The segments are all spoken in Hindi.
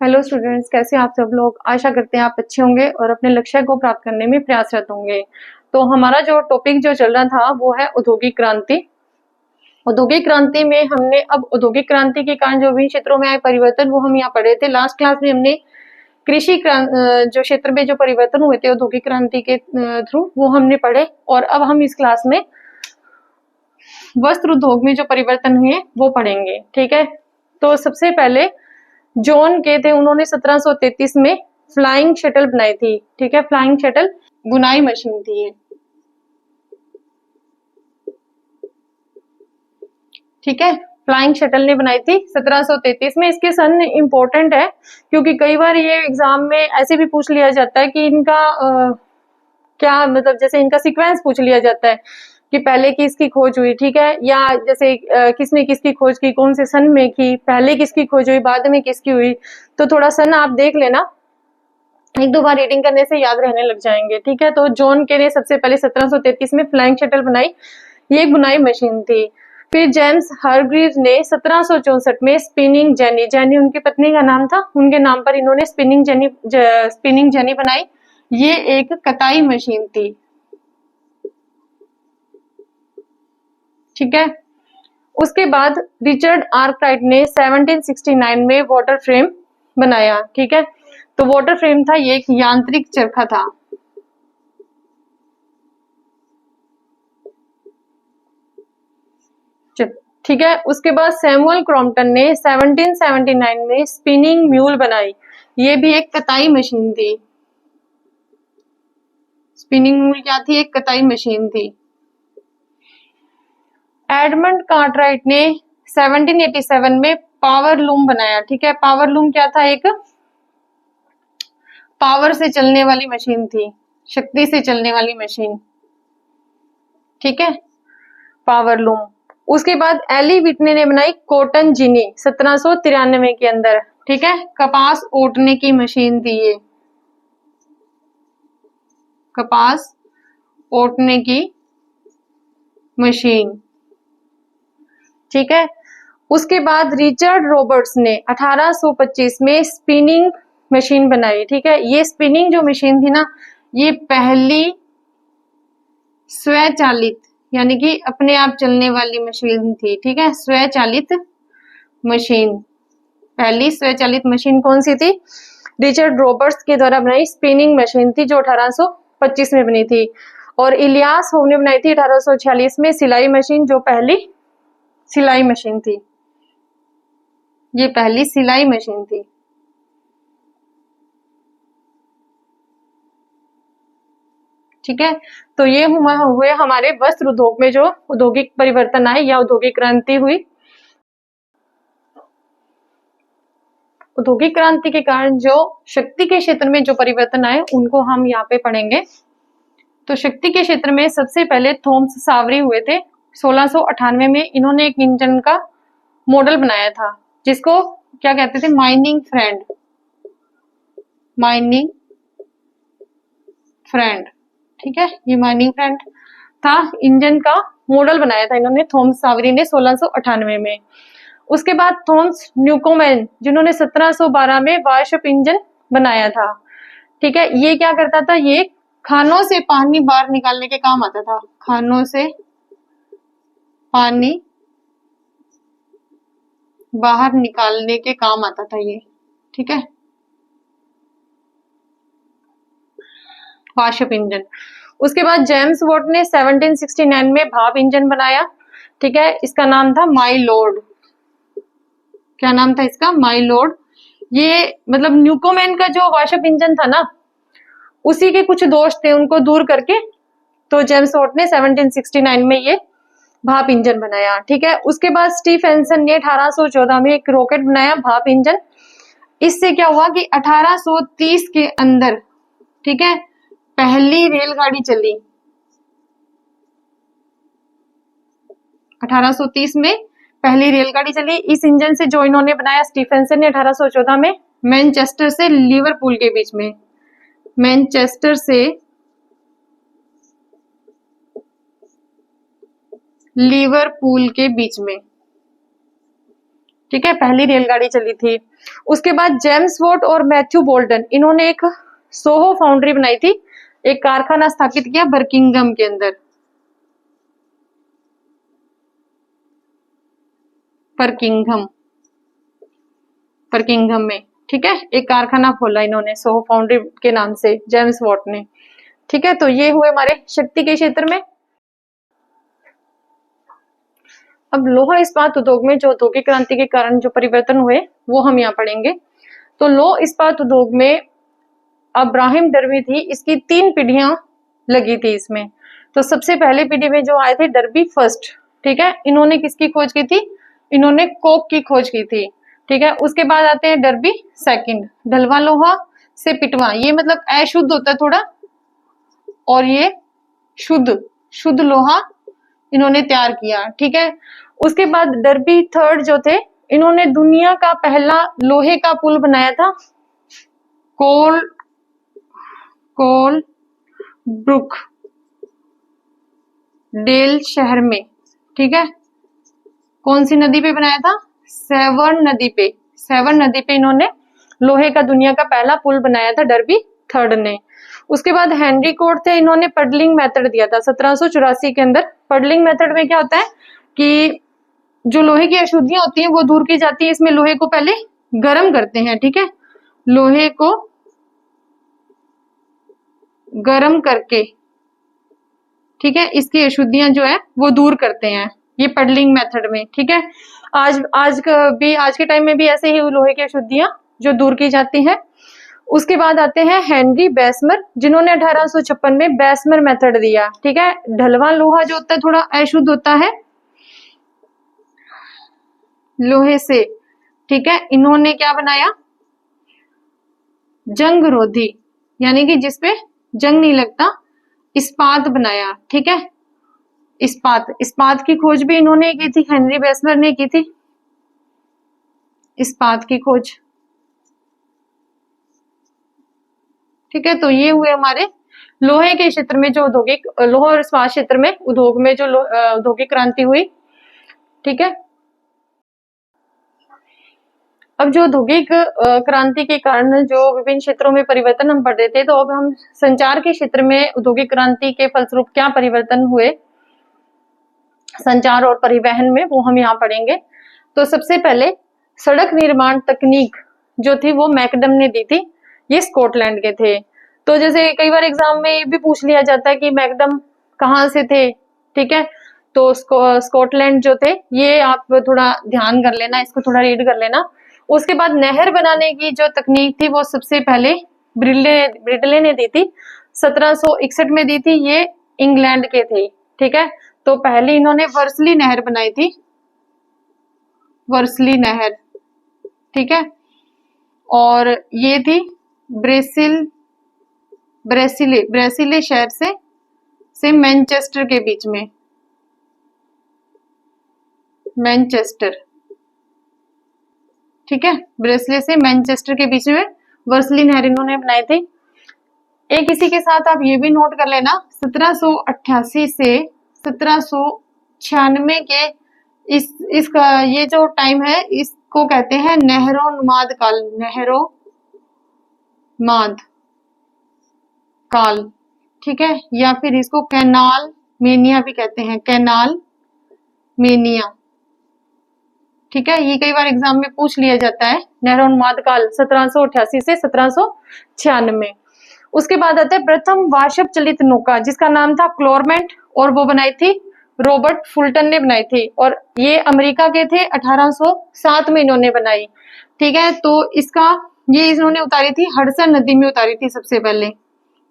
हेलो स्टूडेंट्स, कैसे हैं आप सब लोग। आशा करते हैं आप अच्छे होंगे और अपने लक्ष्य को प्राप्त करने में प्रयासरत होंगे। तो हमारा जो टॉपिक जो चल रहा था वो है औद्योगिक क्रांति। औद्योगिक क्रांति में हमने अब औद्योगिक क्रांति के कारण जो विभिन्न क्षेत्रों में आए परिवर्तन वो हम यहाँ पढ़े थे। लास्ट क्लास में हमने कृषि जो क्षेत्र में जो परिवर्तन हुए थे औद्योगिक क्रांति के थ्रू वो हमने पढ़े, और अब हम इस क्लास में वस्त्र उद्योग में जो परिवर्तन हुए वो पढ़ेंगे। ठीक है, तो सबसे पहले जॉन के थे, उन्होंने 1733 में फ्लाइंग शटल बनाई थी। ठीक है, फ्लाइंग शटल बुनाई मशीन थी ये। ठीक है, फ्लाइंग शटल ने बनाई थी 1733 में। इसके सन इंपॉर्टेंट है क्योंकि कई बार ये एग्जाम में ऐसे भी पूछ लिया जाता है कि इनका क्या मतलब, जैसे इनका सीक्वेंस पूछ लिया जाता है कि पहले किसकी खोज हुई। ठीक है, या जैसे किसने किसकी खोज की, कौन से सन में की, पहले किसकी खोज हुई, बाद में किसकी हुई। तो थोड़ा सन आप देख लेना, एक दो बार रीडिंग करने से याद रहने लग जाएंगे। ठीक है, तो जॉन के ने सबसे पहले 1733 में फ्लाइंग शटल बनाई, ये एक बुनाई मशीन थी। फिर जेम्स हारग्रीव्स ने 1764 में स्पिनिंग जेनी, जेनी उनकी पत्नी का नाम था, उनके नाम पर इन्होंने स्पिनिंग जेनी बनाई। ये एक कताई मशीन थी। ठीक है, उसके बाद रिचर्ड आर्कराइट ने 1769 में वाटर फ्रेम बनाया। ठीक है, तो वाटर फ्रेम था ये एक यांत्रिक चरखा था। ठीक है, उसके बाद सैमुअल क्रॉम्पटन ने 1779 में स्पिनिंग म्यूल बनाई, ये भी एक कताई मशीन थी। स्पिनिंग म्यूल क्या थी? एक कताई मशीन थी। एडमंड कार्टराइट ने 1787 में पावर लूम बनाया। ठीक है, पावर लूम क्या था? एक पावर से चलने वाली मशीन थी, शक्ति से चलने वाली मशीन। ठीक है, पावर लूम। उसके बाद एली विटने ने बनाई कॉटन जिनी 1793 के अंदर। ठीक है, कपास ओटने की मशीन थी ये, कपास ओटने की मशीन। ठीक है, उसके बाद रिचर्ड रॉबर्ट्स ने 1825 में स्पिनिंग मशीन बनाई। ठीक है, ये स्पिनिंग जो मशीन थी ना, ये पहली स्वचालित यानी कि अपने आप चलने वाली मशीन थी। ठीक है, स्वचालित मशीन, पहली स्वचालित मशीन कौन सी थी? रिचर्ड रॉबर्ट्स के द्वारा बनाई स्पिनिंग मशीन थी, जो 1825 में बनी थी। और इलियास होम ने बनाई थी 1846 में सिलाई मशीन, जो पहली सिलाई मशीन थी। ये पहली सिलाई मशीन थी। ठीक है, तो ये हुए हमारे वस्त्र उद्योग में जो औद्योगिक परिवर्तन आए या औद्योगिक क्रांति हुई। औद्योगिक क्रांति के कारण जो शक्ति के क्षेत्र में जो परिवर्तन आए उनको हम यहाँ पे पढ़ेंगे। तो शक्ति के क्षेत्र में सबसे पहले थॉमस सावरी हुए थे 1698 में। इन्होंने एक इंजन का मॉडल बनाया था जिसको क्या कहते थे? Mining friend, mining friend. ठीक है, ये माइनिंग फ्रेंड था, इंजन का मॉडल बनाया था इन्होंने, थॉमस सावरी ने 1698 में। उसके बाद थॉमस न्यूकोमैन, जिन्होंने 1712 में वार्शप इंजन बनाया था। ठीक है, ये क्या करता था? ये खानों से पानी बाहर निकालने के काम आता था, खानों से पानी बाहर निकालने के काम आता था ये। ठीक है, वार्शप इंजन। उसके बाद जेम्स वॉट ने 1769 में भाप इंजन बनाया। ठीक है, इसका नाम था माई लॉर्ड। क्या नाम था इसका? My lord. ये मतलब न्यूकोमैन का जो वार्शप इंजन था ना, उसी के कुछ दोष थे, उनको दूर करके तो जेम्स वॉट ने 1769 में ये भाप इंजन बनाया। ठीक है, उसके बाद स्टीफेंसन ने 1814 में एक रॉकेट बनाया, भाप इंजन। इससे क्या हुआ कि 1830 के अंदर, ठीक है, पहली रेलगाड़ी चली। 1830 में पहली रेलगाड़ी चली इस इंजन से, जो इन्होंने बनाया स्टीफेंसन ने 1814 में, मैनचेस्टर से लिवरपूल के बीच में, मैनचेस्टर से लिवरपूल के बीच में। ठीक है, पहली रेलगाड़ी चली थी। उसके बाद जेम्स वॉट और मैथ्यू बोल्टन, इन्होंने एक सोहो फाउंड्री बनाई थी, एक कारखाना स्थापित किया बर्किंघम के अंदर, बर्किंघम में, ठीक है, एक कारखाना खोला इन्होंने सोहो फाउंड्री के नाम से, जेम्स वॉट ने। ठीक है, तो ये हुए हमारे शक्ति के क्षेत्र में। अब लोहा इस्पात उद्योग में जो औद्योगिक क्रांति के कारण जो परिवर्तन हुए वो हम यहाँ पढ़ेंगे। तो लोह इस्पात उद्योग में अब्राहिम डर्बी थी, इसकी 3 पीढ़ियां लगी थी इसमें। तो सबसे पहले पीढ़ी में जो आए थे डर्बी फर्स्ट, ठीक है, इन्होंने किसकी खोज की थी, इन्होंने कोक की खोज की थी। ठीक है, उसके बाद आते हैं डर्बी सेकंड, ढलवा लोहा से पिटवा, ये मतलब अशुद्ध होता है थोड़ा, और ये शुद्ध लोहा इन्होंने तैयार किया। ठीक है, उसके बाद डर्बी थर्ड जो थे, इन्होंने दुनिया का पहला लोहे का पुल बनाया था कोल ब्रुक डेल शहर में। ठीक है, कौन सी नदी पे बनाया था, सेवर्न नदी पे इन्होंने लोहे का दुनिया का पहला पुल बनाया था डर्बी थर्ड ने। उसके बाद हेनरी कोड थे, इन्होंने पडलिंग मेथड दिया था 1784 के अंदर। पडलिंग मेथड में क्या होता है कि जो लोहे की अशुद्धियां होती हैं वो दूर की जाती है। इसमें लोहे को पहले गर्म करते हैं, ठीक है, लोहे को गर्म करके, ठीक है, इसकी अशुद्धियां जो है वो दूर करते हैं, ये पडलिंग मेथड में। ठीक है, आज के टाइम में भी ऐसे ही लोहे की अशुद्धियां जो दूर की जाती हैं। उसके बाद आते हैं हेनरी बेसमर, जिन्होंने 1856 में बेसमर मेथड दिया। ठीक है, ढलवा लोहा जो होता है थोड़ा अशुद्ध होता है लोहे से। ठीक है, इन्होंने क्या बनाया, जंग रोधी, यानी कि जिसपे जंग नहीं लगता, इस्पात बनाया। ठीक है, इस्पात की खोज भी इन्होंने की थी, हेनरी बेसमर ने की थी इस्पात की खोज। ठीक है, तो ये हुए हमारे लोहे के क्षेत्र में जो औद्योगिक लोहा और इस्पात क्षेत्र में उद्योग में जो औद्योगिक क्रांति हुई। ठीक है, अब जो औद्योगिक क्रांति के कारण जो विभिन्न क्षेत्रों में परिवर्तन हम पढ़ रहे थे, तो अब हम संचार के क्षेत्र में औद्योगिक क्रांति के फलस्वरूप क्या परिवर्तन हुए संचार और परिवहन में, वो हम यहाँ पढ़ेंगे। तो सबसे पहले सड़क निर्माण तकनीक जो थी वो मैकडम ने दी थी, ये स्कॉटलैंड के थे। तो जैसे कई बार एग्जाम में ये भी पूछ लिया जाता है कि मैकडम कहाँ से थे। ठीक है, तो स्कॉटलैंड जो थे, ये आप थोड़ा ध्यान कर लेना, इसको थोड़ा रीड कर लेना। उसके बाद नहर बनाने की जो तकनीक थी वो सबसे पहले ब्रिडले ने दी थी, 1761 में दी थी, ये इंग्लैंड के थे। ठीक है, तो पहले इन्होंने वर्सली नहर बनाई थी, वर्सली नहर। ठीक है, और ये थी ब्रेसिले शहर से मैनचेस्टर के बीच में, मैनचेस्टर। ठीक है, ब्रेसले से मैनचेस्टर के बीच में वर्सली नहर इन्होंने बनाई थी। एक इसी के साथ आप ये भी नोट कर लेना, 1788 से 1796 के इसका ये जो टाइम है इसको कहते हैं नेहरोन्माद काल, नेहरोमाद काल। ठीक है, या फिर इसको कैनाल मेनिया भी कहते हैं, कैनाल मेनिया। ठीक है, ये कई बार एग्जाम में पूछ लिया जाता है, नेहरोन्माद काल 1788 से 1796। उसके बाद आता है प्रथम वाष्प चलित नौका, जिसका नाम था क्लोरमेंट, और वो बनाई थी रॉबर्ट फुल्टन ने बनाई थी, और ये अमेरिका के थे, 1807 में इन्होंने बनाई। ठीक है, तो इसका ये इन्होंने उतारी थी हडसन नदी में उतारी थी सबसे पहले।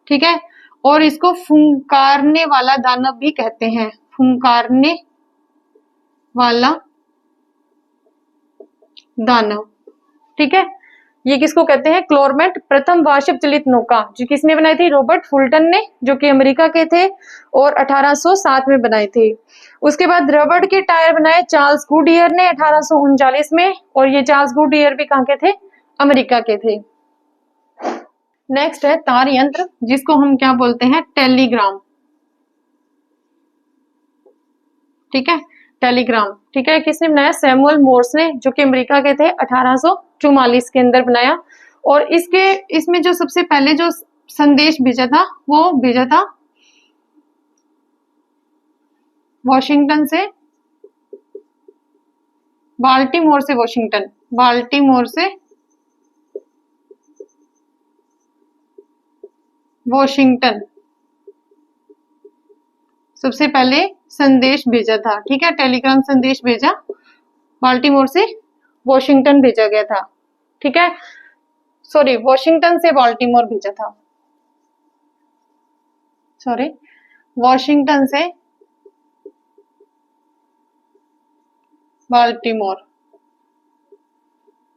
ठीक है, और इसको फुंकारने वाला दानव भी कहते हैं, फुंकारने वाला दानव। ठीक है, ये किसको कहते हैं, क्लोरमेंट, प्रथम वाष्प चलित नौका, जो किसने बनाई थी, रॉबर्ट फुल्टन ने, जो कि अमेरिका के थे, और 1807 में बनाई थी। उसके बाद रबड़ के टायर बनाए चार्ल्स गुडियर ने 1839 में, और ये चार्ल्स गुडियर भी कहाँ के थे, अमेरिका के थे। नेक्स्ट है तार यंत्र, जिसको हम क्या बोलते हैं, टेलीग्राम। ठीक है, टेलीग्राम, ठीक है, किसने बनाया? सैमुअल मोर्स ने, जो कि अमेरिका के थे, 1844 के अंदर बनाया। और इसमें जो सबसे पहले जो संदेश भेजा था वो भेजा था वॉशिंगटन से, बाल्टीमोर से वॉशिंगटन, बाल्टीमोर से वॉशिंगटन सबसे पहले संदेश भेजा था, ठीक है, टेलीग्राम संदेश भेजा, बाल्टीमोर से वॉशिंगटन भेजा गया था, ठीक है, सॉरी वॉशिंगटन से बाल्टीमोर भेजा था, सॉरी वॉशिंगटन से बाल्टीमोर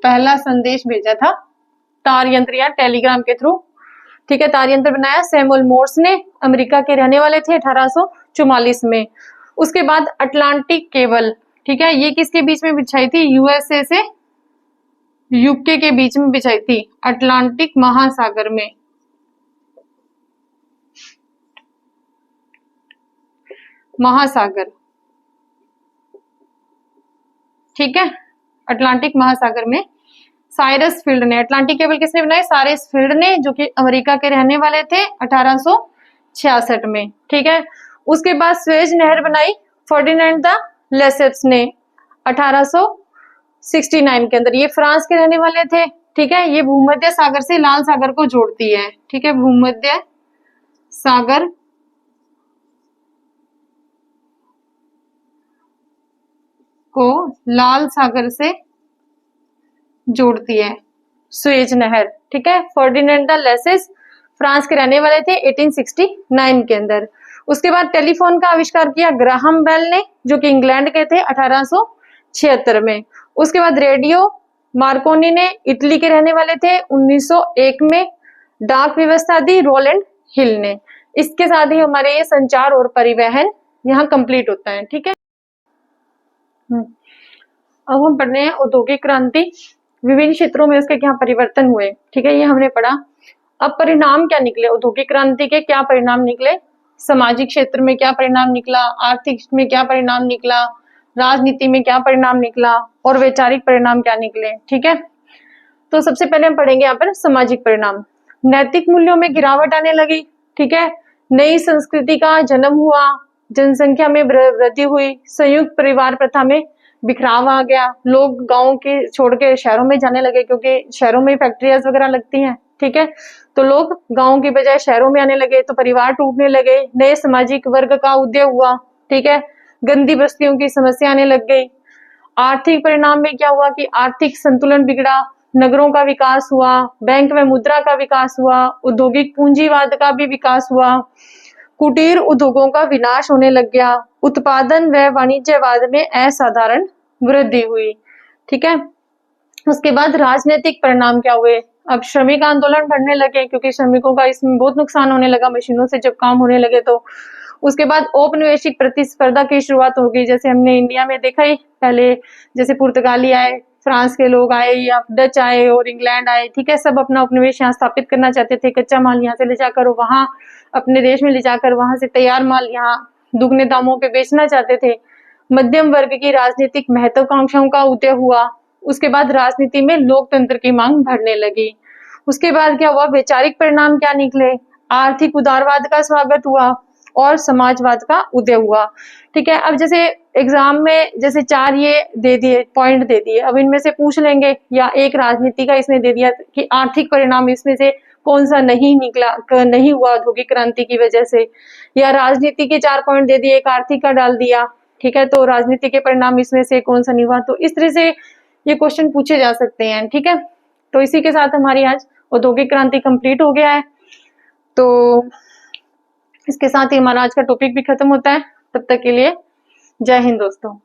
पहला संदेश भेजा था तार यंत्र या टेलीग्राम के थ्रू, ठीक है। तार यंत्र बनाया सैमुअल मोर्स ने, अमेरिका के रहने वाले थे, 1844 में। उसके बाद अटलांटिक केबल, ठीक है, ये किसके बीच में बिछाई थी? यूएसए से यूके के बीच में बिछाई थी, अटलांटिक महासागर में, महासागर, ठीक है, अटलांटिक महासागर में साइरस फील्ड ने। अटलांटिक केबल किसने बनाई? साइरस फील्ड ने, जो कि अमेरिका के रहने वाले थे, 1866 में, ठीक है। उसके बाद स्वेज नहर बनाई फर्डिनेंड द लेसेप्स ने 1869 के अंदर। ये फ्रांस के रहने वाले थे, ठीक है। ये भूमध्य सागर से लाल सागर को जोड़ती है, ठीक है, भूमध्य सागर को लाल सागर से जोड़ती है स्वेज नहर, ठीक है। फर्डिनेंड द लेसेस फ्रांस के रहने वाले थे 1869 के अंदर। उसके बाद टेलीफोन का आविष्कार किया ग्राहम बेल ने, जो कि इंग्लैंड के थे, 1876 में। उसके बाद रेडियो मार्कोनी ने, इटली के रहने वाले थे, 1901 में। डाक व्यवस्था दी रोलैंड हिल ने। इसके साथ ही हमारे ये संचार और परिवहन यहाँ कंप्लीट होता है, ठीक है। अब हम पढ़ रहे हैं औद्योगिक क्रांति, विभिन्न क्षेत्रों में उसके क्या परिवर्तन हुए, ठीक है, ये हमने पढ़ा। अब परिणाम क्या निकले औद्योगिक क्रांति के? क्या परिणाम निकले? सामाजिक क्षेत्र में क्या परिणाम निकला, आर्थिक में क्या परिणाम निकला, राजनीति में क्या परिणाम निकला, और वैचारिक परिणाम क्या निकले, ठीक है। तो सबसे पहले हम पढ़ेंगे यहाँ पर सामाजिक परिणाम। नैतिक मूल्यों में गिरावट आने लगी, ठीक है, नई संस्कृति का जन्म हुआ, जनसंख्या में वृद्धि हुई, संयुक्त परिवार प्रथा में बिखराव आ गया, लोग गांव के छोड़ के शहरों में जाने लगे, क्योंकि शहरों में फैक्ट्रियां वगैरह लगती हैं, ठीक है, तो लोग गांव की बजाय शहरों में आने लगे, तो परिवार टूटने लगे, नए सामाजिक वर्ग का उदय हुआ, ठीक है, गंदी बस्तियों की समस्या आने लग गई। आर्थिक परिणाम में क्या हुआ कि आर्थिक संतुलन बिगड़ा, नगरों का विकास हुआ, बैंक में मुद्रा का विकास हुआ, औद्योगिक पूंजीवाद का भी विकास हुआ, कुटीर उद्योगों का विनाश होने लग गया, उत्पादन व वाणिज्यवाद में असाधारण वृद्धि हुई, ठीक है। उसके बाद राजनीतिक परिणाम क्या हुए? अब श्रमिक आंदोलन बढ़ने लगे, क्योंकि श्रमिकों का इसमें बहुत नुकसान होने लगा, मशीनों से जब काम होने लगे तो। उसके बाद औपनिवेशिक प्रतिस्पर्धा की शुरुआत हो गई, जैसे हमने इंडिया में देखा ही पहले, जैसे पुर्तगाली आए, फ्रांस के लोग आए, या डच आए और इंग्लैंड आए, ठीक है, सब अपना उपनिवेश यहाँ स्थापित करना चाहते थे, कच्चा माल यहाँ से ले जाकर वहां अपने देश में ले जाकर वहां से तैयार माल यहाँ दुगने दामों पे बेचना चाहते थे। मध्यम वर्ग की राजनीतिक महत्वाकांक्षाओं का उदय हुआ। उसके बाद राजनीति में लोकतंत्र की मांग बढ़ने लगी। उसके बाद क्या हुआ? वैचारिक परिणाम क्या निकले? आर्थिक उदारवाद का स्वागत हुआ और समाजवाद का उदय हुआ, ठीक है। अब जैसे एग्जाम में जैसे 4 ये दे दिए, पॉइंट दे दिए, अब इनमें से पूछ लेंगे, या एक राजनीति का इसमें दे दिया कि आर्थिक परिणाम इसमें से कौन सा नहीं निकला, नहीं हुआ औद्योगिक क्रांति की वजह से, या राजनीति के 4 पॉइंट दे दिए, एक आर्थिक का डाल दिया, ठीक है, तो राजनीति के परिणाम इसमें से कौन सा नहीं हुआ। तो इस तरह से ये क्वेश्चन पूछे जा सकते हैं, ठीक है। तो इसी के साथ हमारी आज औद्योगिक क्रांति कंप्लीट हो गया है। तो इसके साथ ही हमारा आज का टॉपिक भी खत्म होता है। तब तक के लिए जय हिंद दोस्तों।